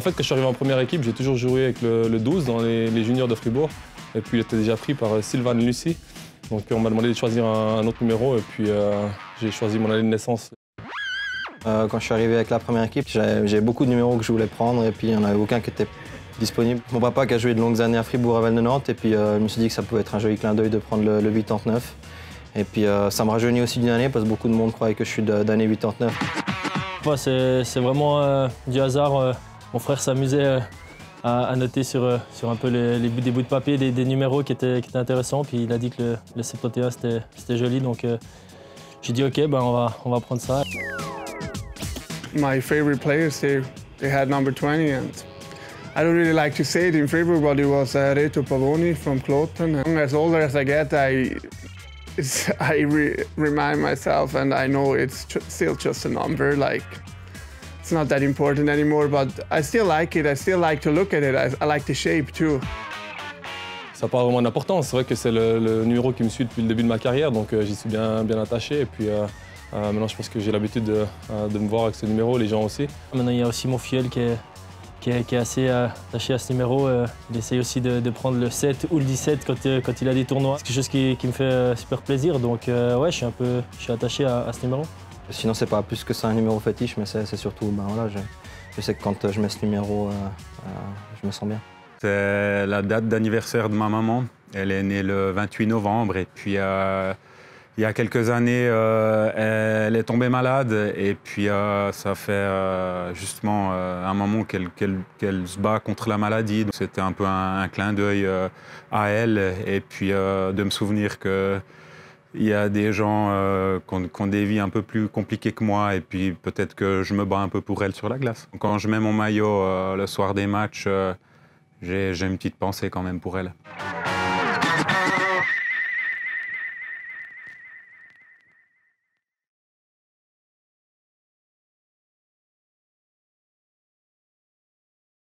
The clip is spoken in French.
En fait, quand je suis arrivé en première équipe, j'ai toujours joué avec le 12 dans les juniors de Fribourg. Et puis il était déjà pris par Sylvain Lucie. Donc on m'a demandé de choisir un autre numéro et puis j'ai choisi mon année de naissance. Quand je suis arrivé avec la première équipe, j'avais beaucoup de numéros que je voulais prendre et puis il n'y en avait aucun qui était disponible. Mon papa qui a joué de longues années à Fribourg, à Val de Nantes, et puis je me suis dit que ça pouvait être un joli clin d'œil de prendre le 89. Et puis ça me rajeunit aussi d'une année parce que beaucoup de monde croyait que je suis d'année 89. C'est vraiment du hasard. Mon frère s'amusait à noter sur un peu des bouts de papier des numéros qui étaient intéressants. Puis il a dit que le 71 c'était joli, donc j'ai dit ok, ben on va prendre ça. My favorite players, they had number 20, and I don't really like to say it in Fribourg, but it was Reto Pavoni from Cloten. As older as I get, I remind myself, and I know it's still just a number. Like, it's not that important anymore, but I still like it. I still like to look at it. I like the shape too. Ça n'a pas vraiment d'importance. C'est vrai que c'est le numéro qui me suit depuis le début de ma carrière, donc j'y suis bien attaché. Et puis maintenant, je pense que j'ai l'habitude de me voir avec ce numéro, les gens aussi. Maintenant, il y a aussi mon filleul qui est assez attaché à ce numéro. Il essaye aussi de prendre le 7 ou le 17 quand il a des tournois. C'est quelque chose qui me fait super plaisir, donc ouais, je suis attaché à ce numéro. Sinon, c'est pas plus que ça un numéro fétiche, mais c'est surtout, ben voilà, je sais que quand je mets ce numéro, je me sens bien. C'est la date d'anniversaire de ma maman. Elle est née le 28 novembre et puis il y a quelques années, elle est tombée malade et puis ça fait justement un moment qu'elle se bat contre la maladie. C'était un peu un clin d'œil à elle et puis de me souvenir qu'il y a des gens qui ont des vies un peu plus compliquées que moi et puis peut-être que je me bats un peu pour elle sur la glace. Quand je mets mon maillot le soir des matchs, j'ai une petite pensée quand même pour elle.